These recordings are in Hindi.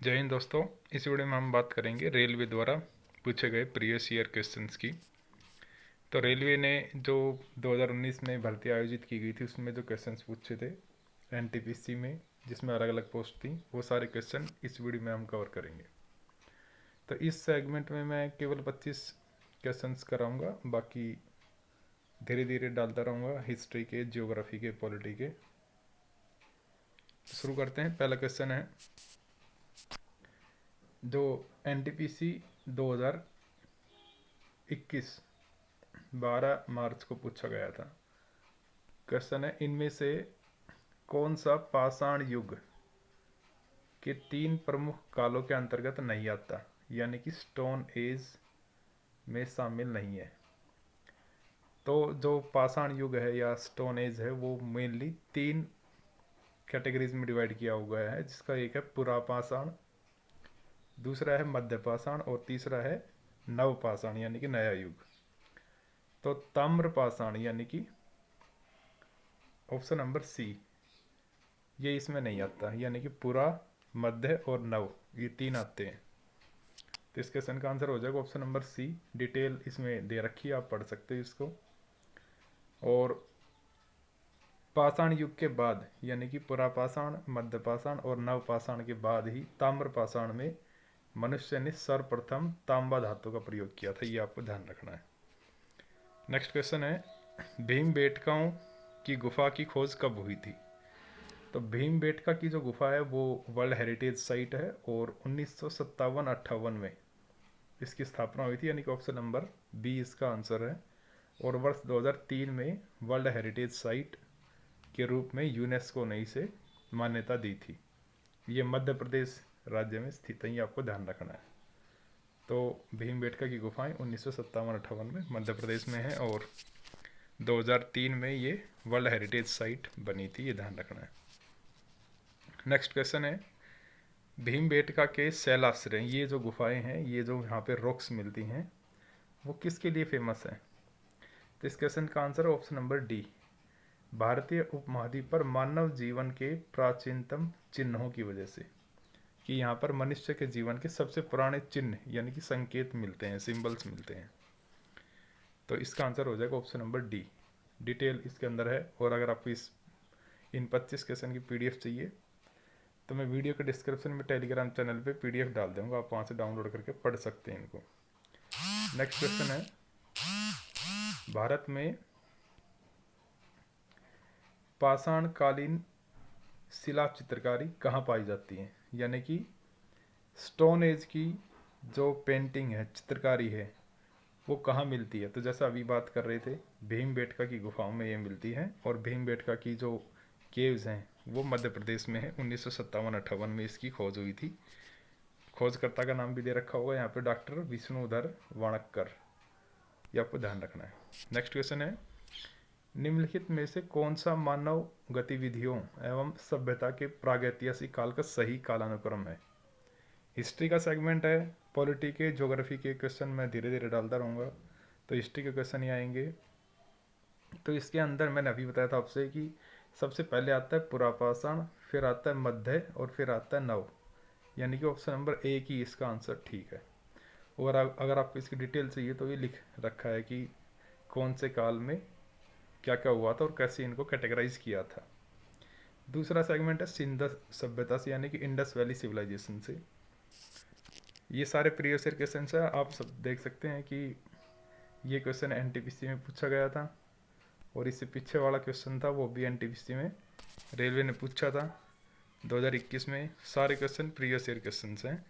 जय हिंद दोस्तों। इस वीडियो में हम बात करेंगे रेलवे द्वारा पूछे गए प्रीवियस ईयर क्वेश्चंस की। तो रेलवे ने जो 2019 में भर्ती आयोजित की गई थी उसमें जो क्वेश्चंस पूछे थे एनटीपीसी में, जिसमें अलग अलग पोस्ट थी, वो सारे क्वेश्चन इस वीडियो में हम कवर करेंगे। तो इस सेगमेंट में मैं केवल 25 क्वेश्चंस कराऊंगा, बाकी धीरे धीरे डालता रहूँगा हिस्ट्री के, जियोग्राफी के, पॉलिटी के। शुरू करते हैं। पहला क्वेश्चन है जो एनटीपीसी 2021 12 मार्च को पूछा गया था। क्वेश्चन है, इनमें से कौन सा पाषाण युग के 3 प्रमुख कालों के अंतर्गत नहीं आता, यानी कि स्टोन एज में शामिल नहीं है। तो जो पाषाण युग है या स्टोन एज है वो मेनली 3 कैटेगरीज में डिवाइड किया हुआ है, जिसका एक है पुरापाषाण, दूसरा है मध्यपाषाण और तीसरा है नवपाषाण यानी कि नया युग। तो ताम्रपाषाण यानी कि ऑप्शन नंबर सी, ये इसमें नहीं आता, यानी कि पुरा, मध्य और नव, ये 3 आते हैं। तो इस क्वेश्चन का आंसर हो जाएगा ऑप्शन नंबर सी। डिटेल इसमें दे रखी है, आप पढ़ सकते हो इसको। और पाषाण युग के बाद यानी कि पुरापाषाण, मध्यपाषाण और नवपाषाण के बाद ही ताम्रपाषाण में मनुष्य ने सर्वप्रथम तांबा धातु का प्रयोग किया था, ये आपको ध्यान रखना है। नेक्स्ट क्वेश्चन है, भीमबेटकाओं की गुफा की खोज कब हुई थी? तो भीमबेटका की जो गुफा है वो वर्ल्ड हेरिटेज साइट है और 1957-58 में इसकी स्थापना हुई थी, यानी कि ऑप्शन नंबर बी इसका आंसर है। और वर्ष 2003 में वर्ल्ड हेरिटेज साइट के रूप में यूनेस्को ने इसे मान्यता दी थी। ये मध्य प्रदेश राज्य में स्थित है, ये आपको ध्यान रखना है। तो भीमबेटका की गुफाएं 1957-58 में मध्य प्रदेश में है और 2003 में ये वर्ल्ड हेरिटेज साइट बनी थी, ये ध्यान रखना है। नेक्स्ट क्वेश्चन है, भीमबेटका के शैलाश्रय, ये जो गुफाएं हैं, ये जो यहाँ पे रॉक्स मिलती हैं, वो किसके लिए फेमस है? तो इस क्वेश्चन का आंसर है ऑप्शन नंबर डी, भारतीय उपमहाद्वीप पर मानव जीवन के प्राचीनतम चिन्हों की वजह से, कि यहाँ पर मनुष्य के जीवन के सबसे पुराने चिन्ह यानी कि संकेत मिलते हैं, सिंबल्स मिलते हैं। तो इसका आंसर हो जाएगा ऑप्शन नंबर डी। डिटेल इसके अंदर है। और अगर आपको इन 25 क्वेश्चन की पीडीएफ चाहिए तो मैं वीडियो के डिस्क्रिप्शन में टेलीग्राम चैनल पे पीडीएफ डाल दूंगा, आप वहाँ से डाउनलोड करके पढ़ सकते हैं इनको। नेक्स्ट क्वेश्चन है, भारत में पाषाणकालीन शिला चित्रकारी कहाँ पाई जाती है, यानी कि स्टोन एज की जो पेंटिंग है, चित्रकारी है, वो कहाँ मिलती है? तो जैसा अभी बात कर रहे थे, भीमबेटका की गुफाओं में ये मिलती है। और भीमबेटका की जो केव्स हैं वो मध्य प्रदेश में है। 1957-58 में इसकी खोज हुई थी। खोजकर्ता का नाम भी दे रखा होगा यहाँ पे, डॉक्टर विष्णुधर वाणक्कर, ये आपको ध्यान रखना है। नेक्स्ट क्वेश्चन है, निम्नलिखित में से कौन सा मानव गतिविधियों एवं सभ्यता के प्रागैतिहासिक काल का सही कालानुक्रम है? हिस्ट्री का सेगमेंट है, पॉलिटी के, ज्योग्राफी के क्वेश्चन मैं धीरे धीरे डालता रहूँगा, तो हिस्ट्री के क्वेश्चन ही आएंगे। तो इसके अंदर मैंने अभी बताया था आपसे कि सबसे पहले आता है पुरापाषाण, फिर आता है मध्य और फिर आता है नव, यानी कि ऑप्शन नंबर ए की इसका आंसर ठीक है। और अगर आपको इसकी डिटेल चाहिए तो ये लिख रखा है कि कौन से काल में क्या क्या हुआ था और कैसे इनको कैटेगराइज किया था। दूसरा सेगमेंट है सिंध सभ्यता से, यानी कि इंडस वैली सिविलाइजेशन से। ये सारे प्रीवियस ईयर क्वेश्चन है, आप सब देख सकते हैं कि ये क्वेश्चन एनटीपीसी में पूछा गया था और इससे पीछे वाला क्वेश्चन था वो भी एनटीपीसी में रेलवे ने पूछा था 2021 में। सारे क्वेश्चन प्रीवियस ईयर क्वेश्चन हैं।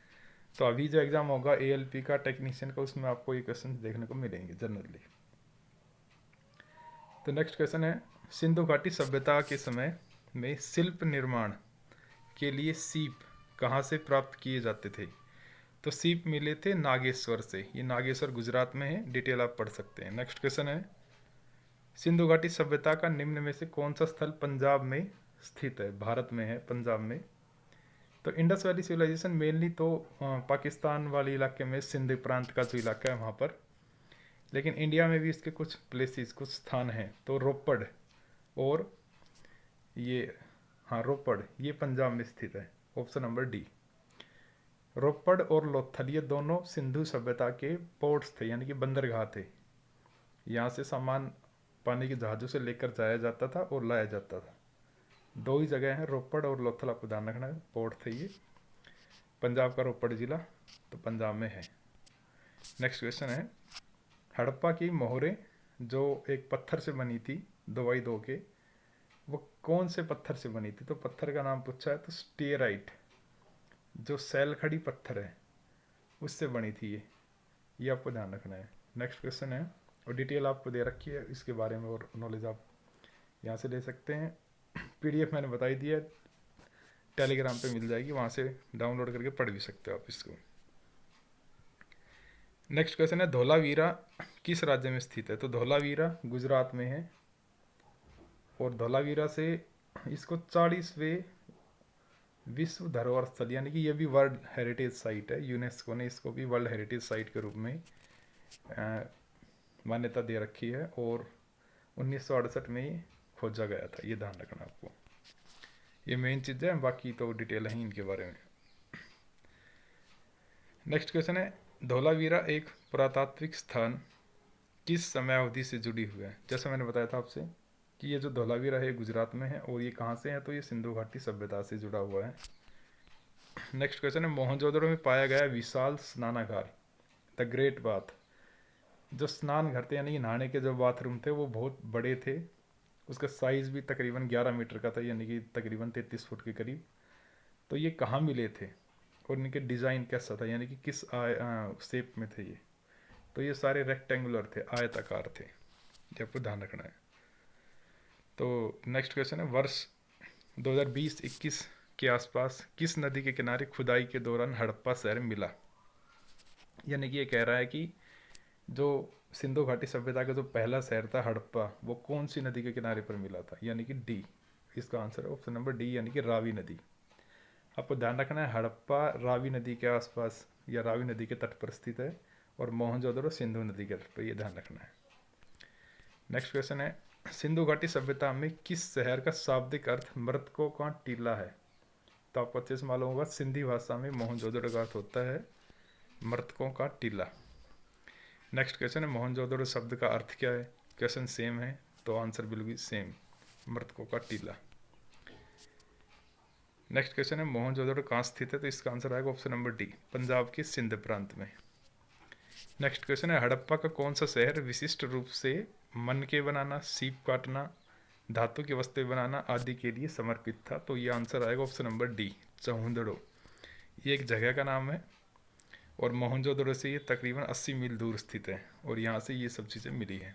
तो अभी जो एग्ज़ाम होगा एएलपी का, टेक्नीशियन का, उसमें आपको ये क्वेश्चन देखने को मिलेंगे जनरली। तो नेक्स्ट क्वेश्चन है, सिंधु घाटी सभ्यता के समय में शिल्प निर्माण के लिए सीप कहाँ से प्राप्त किए जाते थे? तो सीप मिले थे नागेश्वर से, ये नागेश्वर गुजरात में है, डिटेल आप पढ़ सकते हैं। नेक्स्ट क्वेश्चन है, सिंधु घाटी सभ्यता का निम्न में से कौन सा स्थल पंजाब में स्थित है? भारत में है, पंजाब में। तो इंडस वैली सिविलाइजेशन मेनली तो पाकिस्तान वाले इलाके में, सिंध प्रांत का जो इलाका है वहाँ पर, लेकिन इंडिया में भी इसके कुछ प्लेसेस, कुछ स्थान हैं। तो रोपड़ और ये, हाँ रोपड़, ये पंजाब में स्थित है, ऑप्शन नंबर डी। रोपड़ और लोथल ये दोनों सिंधु सभ्यता के पोर्ट्स थे, यानी कि बंदरगाह थे। यहाँ से सामान पानी के जहाज़ों से लेकर जाया जाता था और लाया जाता था। दो ही जगह हैं, रोपड़ और लोथल, आपको ध्यान रखना है, पोर्ट थे ये। पंजाब का रोपड़ जिला तो पंजाब में है। नेक्स्ट क्वेश्चन है, हड़प्पा की मोहरें जो एक पत्थर से बनी थी 2x2 के, वो कौन से पत्थर से बनी थी? तो पत्थर का नाम पूछा है तो स्टीयराइट, जो सैल खड़ी पत्थर है उससे बनी थी ये आपको ध्यान रखना है। नेक्स्ट क्वेश्चन है, और डिटेल आपको दे रखी है इसके बारे में, और नॉलेज आप यहाँ से ले सकते हैं। PDF मैंने बताई दी है, टेलीग्राम पे मिल जाएगी, वहाँ से डाउनलोड करके पढ़ भी सकते हो आप इसको। नेक्स्ट क्वेश्चन है, धोलावीरा किस राज्य में स्थित है? तो धोलावीरा गुजरात में है, और धोलावीरा से इसको 40वें विश्व धरोहर स्थल, यानी कि ये भी वर्ल्ड हेरिटेज साइट है। यूनेस्को ने इसको भी वर्ल्ड हेरिटेज साइट के रूप में मान्यता दे रखी है, और 1968 में ही खोजा गया था, ये ध्यान रखना आपको। ये मेन चीज़ है, बाकी तो डिटेल है इनके बारे में। नेक्स्ट क्वेश्चन है, धोलावीरा एक पुरातात्विक स्थान किस समय अवधि से जुड़ी हुई है? जैसा मैंने बताया था आपसे कि ये जो धोलावीरा है गुजरात में है, और ये कहाँ से है? तो ये सिंधु घाटी सभ्यता से जुड़ा हुआ है। नेक्स्ट क्वेश्चन है, मोहनजोदड़ो में पाया गया विशाल स्नानागार, द ग्रेट बाथ, जो स्नान घर थे यानी कि नहाने के जो बाथरूम थे वो बहुत बड़े थे। उसका साइज़ भी तकरीबन 11 मीटर का था, यानी कि तकरीबन 33 फुट के करीब। तो ये कहाँ मिले थे और इनके डिज़ाइन कैसा था, यानी कि किस शेप में थे ये? तो ये सारे रेक्टेंगुलर थे, आयताकार थे, ये आपको ध्यान रखना है। तो नेक्स्ट क्वेश्चन है, वर्ष 2020-21 के आसपास किस नदी के किनारे खुदाई के दौरान हड़प्पा शहर मिला? यानी कि ये कह रहा है कि जो सिंधु घाटी सभ्यता का जो पहला शहर था हड़प्पा, वो कौन सी नदी के किनारे पर मिला था? यानी कि डी, इसका आंसर है ऑप्शन नंबर डी, यानी कि रावी नदी। आपको ध्यान रखना है, हड़प्पा रावी नदी के आसपास या रावी नदी के तट पर स्थित है, और मोहनजोदड़ो सिंधु नदी के तट पर, यह ध्यान रखना है। नेक्स्ट क्वेश्चन है, सिंधु घाटी सभ्यता में किस शहर का शाब्दिक अर्थ मृतकों का टीला है? तो आपको अच्छे से मालूम होगा, सिंधी भाषा में मोहनजोदड़ो का अर्थ होता है मृतकों का टीला। नेक्स्ट क्वेश्चन है, मोहनजोदड़ो शब्द का अर्थ क्या है? क्वेश्चन सेम है, तो आंसर बिल्कुल सेम, मृतकों का टीला। नेक्स्ट क्वेश्चन है, मोहनजोदड़ो कहाँ स्थित है? तो इसका आंसर आएगा ऑप्शन नंबर डी, पंजाब के सिंध प्रांत में। नेक्स्ट क्वेश्चन है, हड़प्पा का कौन सा शहर विशिष्ट रूप से मनके बनाना, सीप काटना, धातु की वस्तुएं बनाना आदि के लिए समर्पित था? तो ये आंसर आएगा ऑप्शन नंबर डी, चौहुंदड़ो। ये एक जगह का नाम है, और मोहनजोदड़ो से ये तकरीबन 80 मील दूर स्थित है, और यहाँ से ये सब चीज़ें मिली हैं।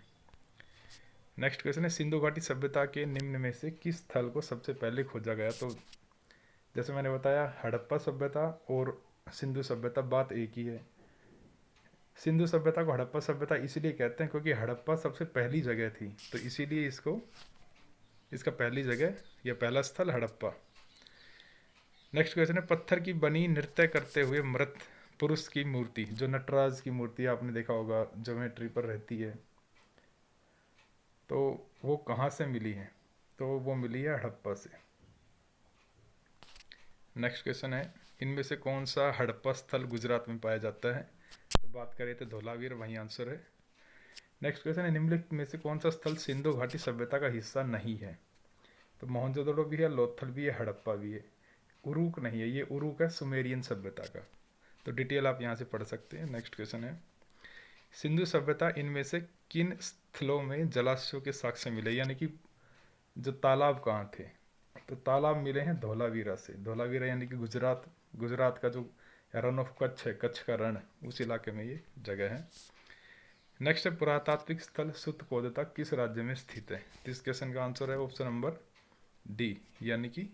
नेक्स्ट क्वेश्चन है, सिंधु घाटी सभ्यता के निम्न में से किस स्थल को सबसे पहले खोजा गया? तो जैसे मैंने बताया, हड़प्पा सभ्यता और सिंधु सभ्यता बात एक ही है। सिंधु सभ्यता को हड़प्पा सभ्यता इसलिए कहते हैं क्योंकि हड़प्पा सबसे पहली जगह थी, तो इसीलिए इसका पहली जगह या पहला स्थल हड़प्पा। नेक्स्ट क्वेश्चन है, पत्थर की बनी नृत्य करते हुए मृत पुरुष की मूर्ति, जो नटराज की मूर्ति आपने देखा होगा ज्योमेट्री पर रहती है, तो वो कहाँ से मिली है? तो वो मिली है हड़प्पा से। नेक्स्ट क्वेश्चन है, इनमें से कौन सा हड़प्पा स्थल गुजरात में पाया जाता है? तो बात करें तो धोलावीर, वही आंसर है। नेक्स्ट क्वेश्चन है, निम्नलिखित में से कौन सा स्थल सिंधु घाटी सभ्यता का हिस्सा नहीं है? तो मोहनजोदड़ो भी है, लोथल भी है, हड़प्पा भी है, उरूक नहीं है। ये उरूक है सुमेरियन सभ्यता का, तो डिटेल आप यहाँ से पढ़ सकते हैं। नेक्स्ट क्वेश्चन है, सिंधु सभ्यता इनमें से किन स्थलों में जलाशयों के साक्ष्य मिले? यानी कि जो तालाब कहाँ थे? तो तालाब मिले हैं धोलावीरा से। धोलावीरा यानी कि गुजरात का जो रन ऑफ कच्छ है, कच्छ का रण, उस इलाके में ये जगह है। नेक्स्ट है, पुरातात्विक स्थल सुतकोदता किस राज्य में स्थित है? इस क्वेश्चन का आंसर है ऑप्शन नंबर डी, यानी कि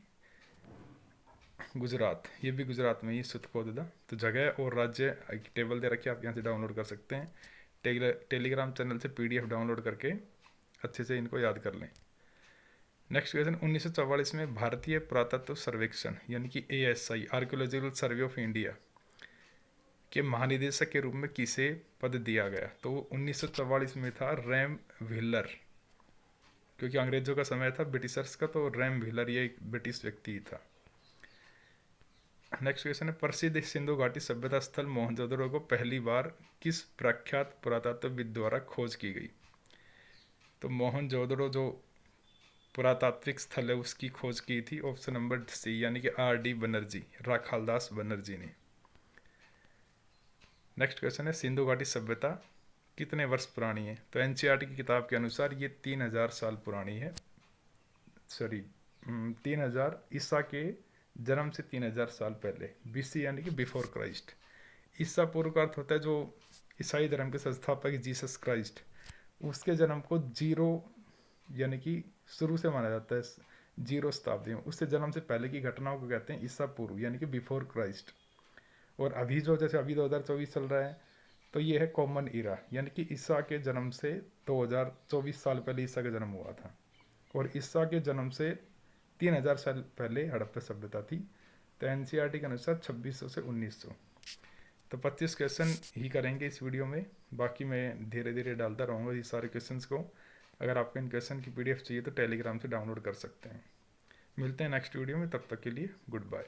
गुजरात। ये भी गुजरात में ही सुतकोदता। तो जगह और राज्य की टेबल दे रखी है, आप यहाँ से डाउनलोड कर सकते हैं। टेलीग्राम चैनल से PDF डाउनलोड करके अच्छे से इनको याद कर लें। नेक्स्ट क्वेश्चन, 1944 में भारतीय पुरातत्व सर्वेक्षण यानी कि ASI, archaeological survey of India के महानिदेशक के रूप में किसे पद दिया गया? तो 1944 में था रैम व्हीलर, क्योंकि अंग्रेजों का समय था, ब्रिटिशर्स का, तो रैम व्हीलर ये एक ब्रिटिश व्यक्ति था। नेक्स्ट क्वेश्चन है, प्रसिद्ध सिंधु घाटी सभ्यता स्थल मोहनजोदड़ो को पहली बार किस प्रख्यात पुरातत्वविद द्वारा खोज की गई? तो मोहनजोदड़ो जो पुरातात्विक स्थल है उसकी खोज की थी ऑप्शन नंबर सी यानी कि R.D. बनर्जी, राखालदास बनर्जी ने। नेक्स्ट क्वेश्चन है, सिंधु घाटी सभ्यता कितने वर्ष पुरानी है? तो एनसीईआरटी की किताब के अनुसार ये 3000 साल पुरानी है। सॉरी 3000 ईसा के जन्म से 3000 साल पहले, BC यानी कि बिफोर क्राइस्ट। ईसा पूर्व का अर्थ होता है जो ईसाई धर्म के संस्थापक जीसस क्राइस्ट, उसके जन्म को जीरो यानी कि शुरू से माना जाता है, 0 शताब्दी में, उससे जन्म से पहले की घटनाओं को कहते हैं ईसा पूर्व यानी कि बिफोर क्राइस्ट। और अभी जो जैसे अभी 2024 चल रहा है तो ये है कॉमन इरा यानी कि ईसा के जन्म से 2024 साल पहले ईसा का जन्म हुआ था, और ईसा के जन्म से 3000 साल पहले हड़प्पा सभ्यता थी। तो एनसीईआरटी के अनुसार 2600 से 1900। तो 25 क्वेश्चन ही करेंगे इस वीडियो में, बाकी मैं धीरे धीरे डालता रहूँगा ये सारे क्वेश्चंस को। अगर आपको इन क्वेश्चन की PDF चाहिए तो टेलीग्राम से डाउनलोड कर सकते हैं। मिलते हैं नेक्स्ट वीडियो में, तब तक के लिए गुड बाय।